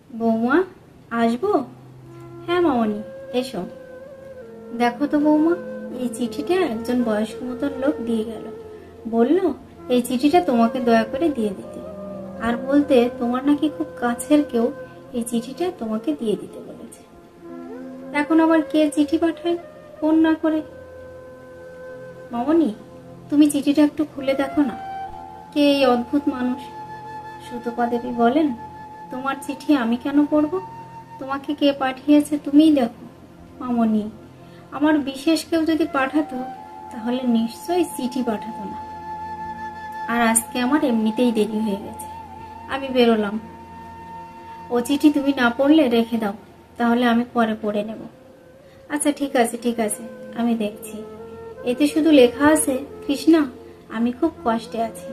বৌমা, আসবো? হ্যাঁ মামনি, এসো। দেখো তো বৌমা, এই চিঠিটা একজন বয়স্ক মতন লোক দিয়ে গেল। বলল এই চিঠিটা তোমাকে দয়া করে দিয়ে দিতে, আর বলতে তোমার নাকি খুব কাছের কেউ এই চিঠিটা তোমাকে দিয়ে দিতে বলেছে। এখন আবার কে চিঠি পাঠায় ফোন না করে? মামনি, তুমি চিঠিটা একটু খুলে দেখো না, কে এই অদ্ভুত মানুষ। সুতপা দেবী বলেন, তোমার চিঠি আমি কেন পড়ব? তোমাকে কে পাঠিয়েছে তুমিই দেখো। মামনি, আমার বিশেষ কেউ যদি পাঠাতো তাহলে নিশ্চয়ই চিঠি পাঠাতো না। আর আজকে আমার এমনিতেই দেরি হয়ে গেছে, আমি বেরোলাম। ও চিঠি তুমি না পড়লে রেখে দাও, তাহলে আমি পরে পড়ে নেব। আচ্ছা ঠিক আছে ঠিক আছে, আমি দেখছি। এতে শুধু লেখা আছে, কৃষ্ণা আমি খুব কষ্টে আছি।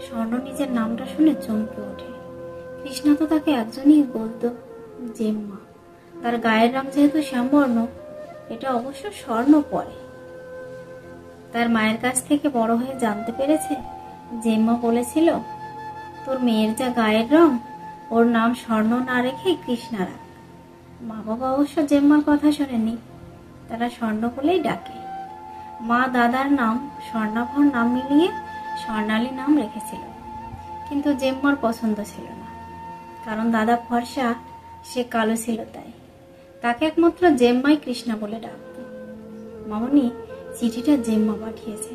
স্বর্ণ নিজের নামটা শুনে চমকে ওঠে। কৃষ্ণা তো তাকে একজনই বলতো, জেম্মা। তার গায়ের রং যেহেতু শ্যামবর্ণ, এটা অবশ্য স্বর্ণ পরে। তার মায়ের কাছ থেকে বড় হয়ে জানতে পেরেছে, জেম্মা বলেছিল, তোর মেয়ের যা গায়ের রং, ওর নাম স্বর্ণ না রেখে কৃষ্ণা রাখ। মা বাবা অবশ্য জেম্মার কথা শোনেনি, তারা স্বর্ণ বলেই ডাকে। মা দাদার নাম স্বর্ণাভর নাম মিলিয়ে স্বর্ণালী নাম রেখেছিল, কিন্তু জেম্মার পছন্দ ছিল না, কারণ দাদা ফর্সা, সে কালো ছিল, তাই তাকে একমাত্র জেম্মাই কৃষ্ণা বলে ডাকত। মামনি, চিঠিটা জেম্মা পাঠিয়েছে,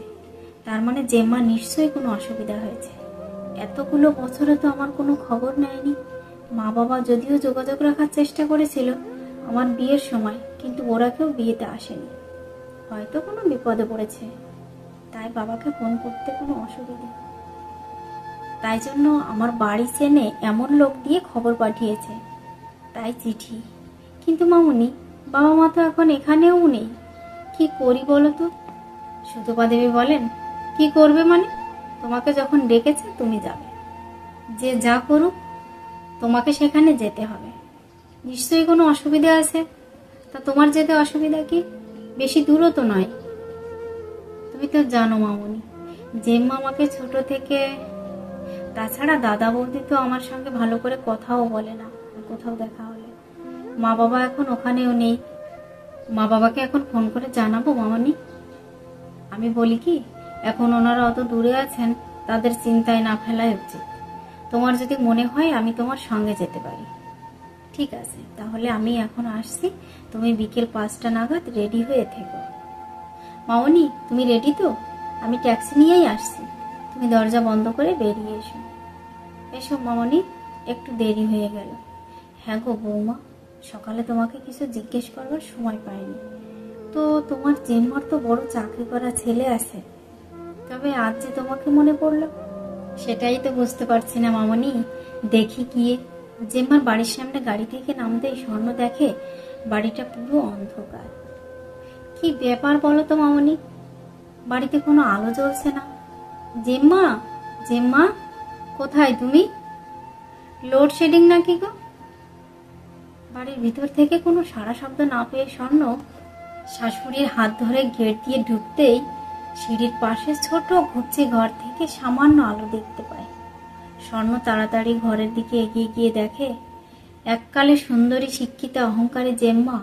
তার মানে জেম্মা নিশ্চয়ই কোনো অসুবিধা হয়েছে। এতগুলো বছরে তো আমার কোনো খবর নেয়নি। মা বাবা যদিও যোগাযোগ রাখার চেষ্টা করেছিল আমার বিয়ের সময়, কিন্তু ওরা কেউ বিয়েতে আসেনি। হয়তো কোনো বিপদে পড়েছে, তাই বাবাকে ফোন করতে কোনো অসুবিধা, তাই জন্য আমার বাড়ি চেনে এমন লোক দিয়ে খবর পাঠিয়েছে, তাই চিঠি। কিন্তু মামনি, বাবা মা তো এখন এখানেও নেই, কি করি বলো তো? সুতপা দেবী বলেন, কি করবে মানে? তোমাকে যখন ডেকেছে তুমি যাবে, যে যা করুক তোমাকে সেখানে যেতে হবে। নিশ্চয়ই কোনো অসুবিধা আছে। তা তোমার যেতে অসুবিধা কি? বেশি দূরও তো নয়। তুমি তো জানো মামনি, জেম্মা আমাকে ছোট থেকে, তাছাড়া দাদা বৌদি তো আমার সঙ্গে ভালো করে কথাও বলে না কোথাও দেখা হলে। মা বাবা এখন ওখানেও নেই। মা বাবাকে এখন ফোন করে জানাবো মামনি? আমি বলি কি, এখন ওনারা অত দূরে আছেন, তাদের চিন্তায় না ফেলাই উচিত। তোমার যদি মনে হয় আমি তোমার সঙ্গে যেতে পারি। ঠিক আছে, তাহলে আমি এখন আসছি, তুমি বিকেল 5টা নাগাদ রেডি হয়ে থেকো। মামনি, তুমি রেডি তো? আমি ট্যাক্সি নিয়েই আসছি, তুমি দরজা বন্ধ করে বেরিয়ে এসো। এসো মামনি, একটু দেরি হয়ে গেল। হ্যাঁ গো বৌমা, সকালে তোমাকে কিছু জিজ্ঞেস করবার সময় পাইনি। তো তোমার জেম্মার তো বড় চাকরি করা ছেলে আছে, তবে আজ যে তোমাকে মনে পড়লো, সেটাই তো বুঝতে পারছি না মামনি। দেখি গিয়ে, জেম্মার বাড়ির সামনে গাড়ি থেকে নামতেই স্বর্ণ দেখে বাড়িটা পুরো অন্ধকার। কি ব্যাপার বলো তো মামনি, বাড়িতে কোনো আলো জ্বলছে না। জেম্মা, জেম্মা কোথায় তুমি? লোডশেডিং নাকি গো? বাড়ির ভিতর থেকে কোনো সাড়া শব্দ না পেয়ে স্বর্ণ শাশুড়ির হাত ধরে গেট দিয়ে ঢুকতেই সিঁড়ির পাশে ছোট ঘুরছে ঘর থেকে সামান্য আলো দেখতে পায়। স্বর্ণ তাড়াতাড়ি ঘরের দিকে এগিয়ে গিয়ে দেখে, এককালে সুন্দরী শিক্ষিতা অহংকারী জেম্মা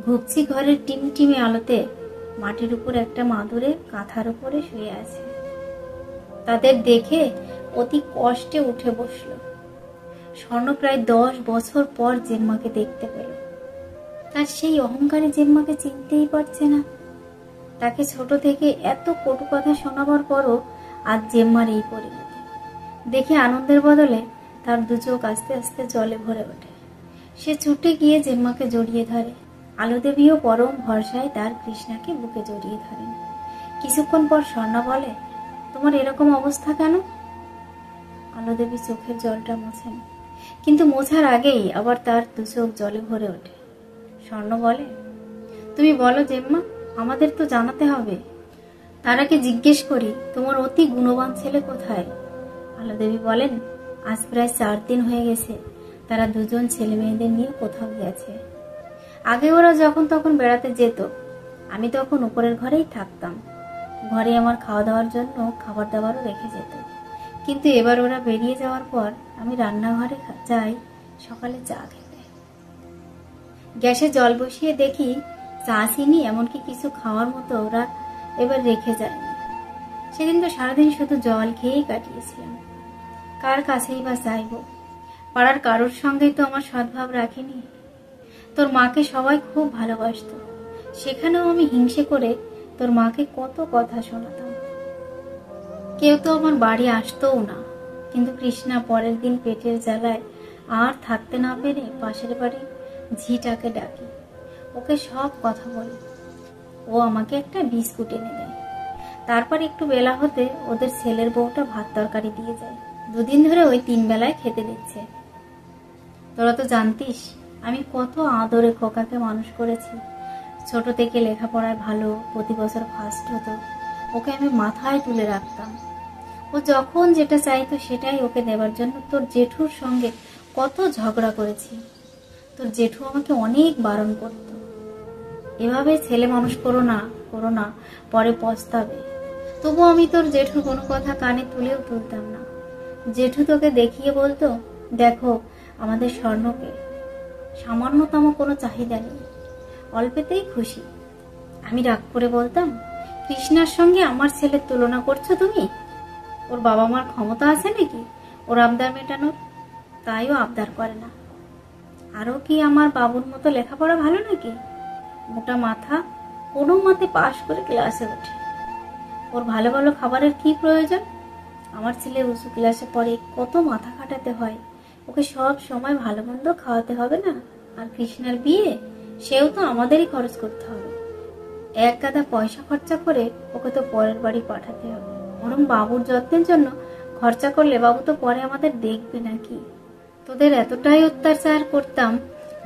ঘুপচি ঘরের টিমটিমে আলোতে মাটির উপর একটা মাদুরে কাঁথার উপরে শুয়ে আছে। তাদের দেখে অতি কষ্টে উঠে বসল। স্বর্ণ প্রায় 10 বছর পর জেম্মাকে দেখতে পেল। তার সেই অহংকারী জেম্মাকে চিনতেই পারছে না। তাকে ছোট থেকে এত কটু কথা শোনাবার পরও আজ জেম্মার এই পরিণতি দেখে আনন্দের বদলে তার দু চোখ আস্তে আস্তে জলে ভরে ওঠে। সে ছুটে গিয়ে জেম্মাকে জড়িয়ে ধরে। আলোদেবীও পরম ভরসায় তার কৃষ্ণাকে বুকে জড়িয়ে ধরেন। কিছুক্ষণ পর স্বর্ণা বলে, তোমার এরকম অবস্থা কেন? আলোদেবী চোখের জলটা মোছেন, কিন্তু মোছার আগেই আবার তার দু চোখ জলে ভরে ওঠে। স্বর্ণ বলে, তুমি বলো জেম্মা, আমাদের তো জানাতে হবে। তার আগে জিজ্ঞেস করি, তোমার অতি গুণবান ছেলে কোথায়? আলোদেবী বলেন, আজ প্রায় 4 দিন হয়ে গেছে তারা দুজন ছেলে মেয়েদের নিয়ে কোথাও গেছে। আগে ওরা যখন তখন বেড়াতে যেত, আমি তখন উপরের ঘরেই থাকতাম। ঘরে আমার খাওয়া দাওয়ার জন্য খাবার দাবারও রেখে যেত, কিন্তু এবার ওরা বেরিয়ে যাওয়ার পর আমি রান্নাঘরে যাই, সকালে চা খেতে। গ্যাসে জল বসিয়ে দেখি চা, চিনি এমনকি কিছু খাওয়ার মতো ওরা এবার রেখে যায়নি। সেদিন তো সারাদিন শুধু জল খেয়েই কাটিয়েছিলাম। কার কাছেই বা চাইব? পাড়ার কারোর সঙ্গেই তো আমার সদ্ভাব রাখিনি। তোর মাকে সবাই খুব ভালোবাসত, সেখানেও আমি হিংসে করে তোর মাকে কত কথা শোনাতাম। কেউ তো আমার বাড়ি আসতোও না, কিন্তু কৃষ্ণা পরের দিন পেটের জ্বালায় আর থাকতে না পেরে পাশের বাড়ি ঝিটাকে ডাকি, ওকে সব কথা বলি। ও আমাকে একটা বিস্কুট এনে দেয়। তারপর একটু বেলা হতে ওদের ছেলের বউটা ভাত তরকারি দিয়ে যায়। দুদিন ধরে ওই 3 বেলায় খেতে দিচ্ছে। তোরা তো জানতিস আমি কত আদরে খোকাকে মানুষ করেছি। ছোট থেকে লেখাপড়ায় ভালো, প্রতি বছর ফার্স্ট হতো। ওকে আমি মাথায় তুলে রাখতাম। ও যখন যেটা চাইতো সেটাই ওকে দেওয়ার জন্য তোর জেঠুর সঙ্গে কত ঝগড়া করেছি। তোর জেঠু আমাকে অনেক বারণ করত, এভাবে ছেলে মানুষ করো না, পরে পস্তাবে। তবু আমি তোর জেঠুর কোনো কথা কানে তুলেও তুলতাম না। জেঠু তোকে দেখিয়ে বলতো, দেখো আমাদের স্বর্ণকে সামান্যতম কোনো চাহিদা নেই, অল্পেতেই খুশি। আমি রাগ করে বলতাম, কৃষ্ণার সঙ্গে আমার ছেলের তুলনা করছো তুমি? ওর বাবা মার ক্ষমতা আছে নাকি ওর আবদার মেটানোর? তাইও আবদার করে না। আরো কি আমার বাবুর মতো লেখাপড়া ভালো নাকি? মোটা মাথা, কোনো মতে পাশ করে ক্লাসে ওঠে। ওর ভালো ভালো খাবারের কি প্রয়োজন? আমার ছেলে উঁচু ক্লাসে পড়ে, কত মাথা খাটাতে হয়। ওকে সব সময় ভালো মন্দ খাওয়াতে হবে না? আর কৃষ্ণার বিয়ে, সেও তো আমাদেরই খরচ করতে হবে। এক গাদা পয়সা খরচা করে ওকে তো পরের বাড়ি পাঠাতে হবে। বরং বাবুর যত্নের জন্য খরচা করলে বাবু তো পরে আমাদের দেখবে নাকি? তোদের এতটাই অত্যাচার করতাম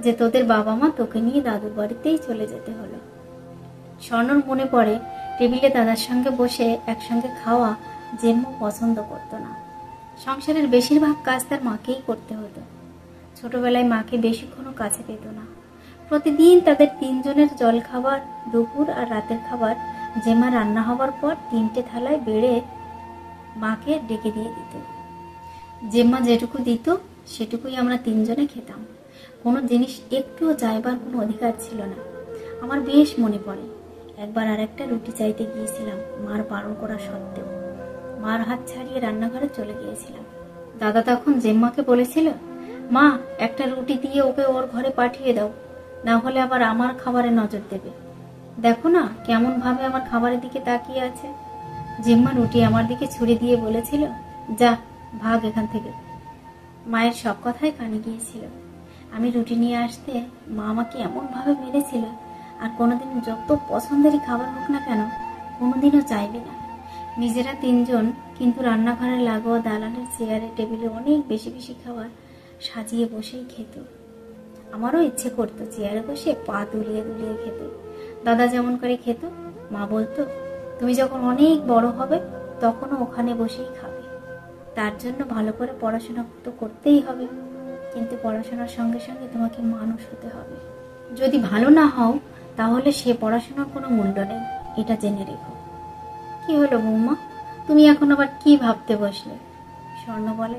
যে তোদের বাবা মা তোকে নিয়ে দাদুর বাড়িতেই চলে যেতে হলো। স্বর্ণর মনে পড়ে টেবিলে দাদার সঙ্গে বসে একসঙ্গে খাওয়া জেম্মু পছন্দ করতো না। সংসারের বেশিরভাগ কাজ তার মাকেই করতে হতো। ছোটবেলায় মাকে বেশিক্ষণও কাছে পেত না। প্রতিদিন তাদের 3 জনের জল খাবার, দুপুর আর রাতের খাবার জেম্মা রান্না হবার পর 3টে থালায় বেড়ে মাকে ডেকে দিয়ে দিত। জেম্মা যেটুকু দিত সেটুকুই আমরা 3 জনে খেতাম। কোনো জিনিস একটুও চাইবার কোনো অধিকার ছিল না। আমার বেশ মনে পড়ে একবার আর একটা রুটি চাইতে গিয়েছিলাম, মার বারণ করা সত্ত্বেও। মার হাত ছাড়িয়ে রান্নাঘরে চলে গিয়েছিলাম। দাদা তখন জেম্মাকে বলেছিল, মা একটা রুটি দিয়ে ওকে ওর ঘরে পাঠিয়ে দাও, না হলে আবার আমার খাবারে নজর দেবে। দেখো না কেমন ভাবে আমার খাবারের দিকে তাকিয়ে আছে। জেম্মা রুটি আমার দিকে ছুড়ে দিয়ে বলেছিল, যা ভাগ এখান থেকে। মায়ের সব কথাই কানে গিয়েছিল। আমি রুটি নিয়ে আসতে মা আমাকে এমন ভাবে মেরেছিল, আর কোনোদিন যত পছন্দেরই খাবার হোক না কেন কোনোদিনও চাইবে না। নিজেরা 3 জন, কিন্তু রান্নাঘরের লাগোয়া দালানের চেয়ারে টেবিলে অনেক বেশি বেশি খাবার সাজিয়ে বসেই খেত। আমারও ইচ্ছে করতো চেয়ারে বসে পা দুলিয়ে দুলিয়ে খেতে। দাদা যেমন করে খেত, মা বলতো, তুমি যখন অনেক বড় হবে তখনও ওখানে বসেই খাবে। তার জন্য ভালো করে পড়াশোনা তো করতেই হবে, কিন্তু পড়াশোনার সঙ্গে সঙ্গে তোমাকে মানুষ হতে হবে। যদি ভালো না হও তাহলে সে পড়াশোনার কোনো মূল্য নেই, এটা জেনে রেখো। কি হলো বৌমা, তুমি এখন আবার কি ভাবতে বসলে? স্বর্ণ বলে,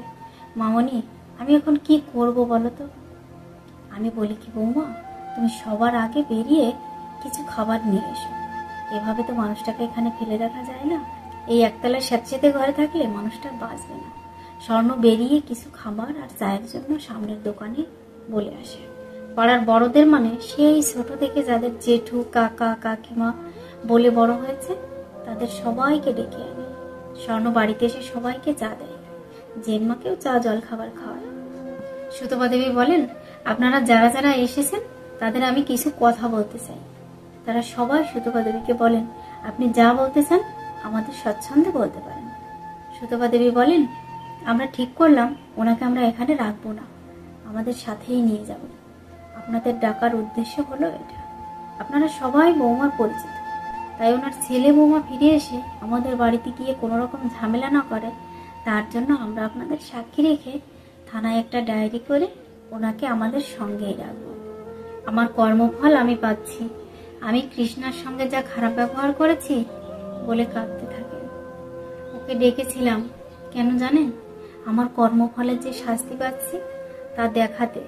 মামনি আমি এখন কি করব বলো তো? আমি বলি কি বৌমা, তুমি সবার আগে বেরিয়ে কিছু খাবার নিয়ে এসো। এভাবে তো মানুষটাকে এখানে ফেলে রাখা যায় না। এই একতলার স্যাঁতসেঁতে ঘরে থাকলে মানুষটা বাঁচবে না। স্বর্ণ বেরিয়ে কিছু খাবার আর চায়ের জন্য সামনের দোকানে বলে আসে। পাড়ার বড়দের মানে সেই ছোট থেকে যাদের জেঠু, কাকা, কাকিমা বলে বড় হয়েছে তাদের সবাইকে ডেকে আনে। স্বর্ণ বাড়িতে এসে সবাইকে চা দেয়, জেম্মাকেও চা জল খাবার খাওয়ায়। সুতপা দেবী বলেন, আপনারা যারা যারা এসেছেন তাদের আমি কিছু কথা বলতে চাই। তারা সবাই সুতপা দেবীকে বলেন, আপনি যা বলতে চান আমাদের স্বচ্ছন্দে বলতে পারেন। সুতপা দেবী বলেন, আমরা ঠিক করলাম ওনাকে আমরা এখানে রাখবো না, আমাদের সাথেই নিয়ে যাব। আপনাদের ডাকার উদ্দেশ্য হলো এটা। আপনারা সবাই বৌমার পরিচিত, তাই ওনার ছেলে বৌমা ফিরে এসে আমাদের বাড়িতে গিয়ে কোনো রকম ঝামেলা না করে তার জন্য আমরা আপনাদের সাক্ষী রেখে থানায় একটা ডায়েরি করে ওনাকে আমাদের সঙ্গেই রাখবো। আমার কর্মফল আমি পাচ্ছি। আমি কৃষ্ণার সঙ্গে যা খারাপ ব্যবহার করেছি বলে কাঁদতে থাকে। ওকে ডেকেছিলাম কেন জানেন? আমার কর্মফলের যে শাস্তি পাচ্ছি তা দেখাতে।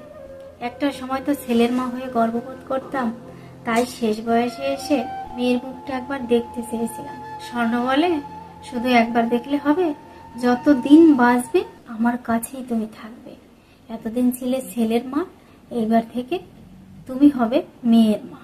একটা সময় তো ছেলের মা হয়ে গর্ববোধ করতাম, তাই শেষ বয়সে এসে মেয়ের মুখটা একবার দেখতে চেয়েছিলাম। স্বর্ণ বলে, শুধু একবার দেখলে হবে? যতদিন বাঁচবে আমার কাছেই তুমি থাকবে। এতদিন ছিলে ছেলের মা, এইবার থেকে তুমি হবে মেয়ের মা।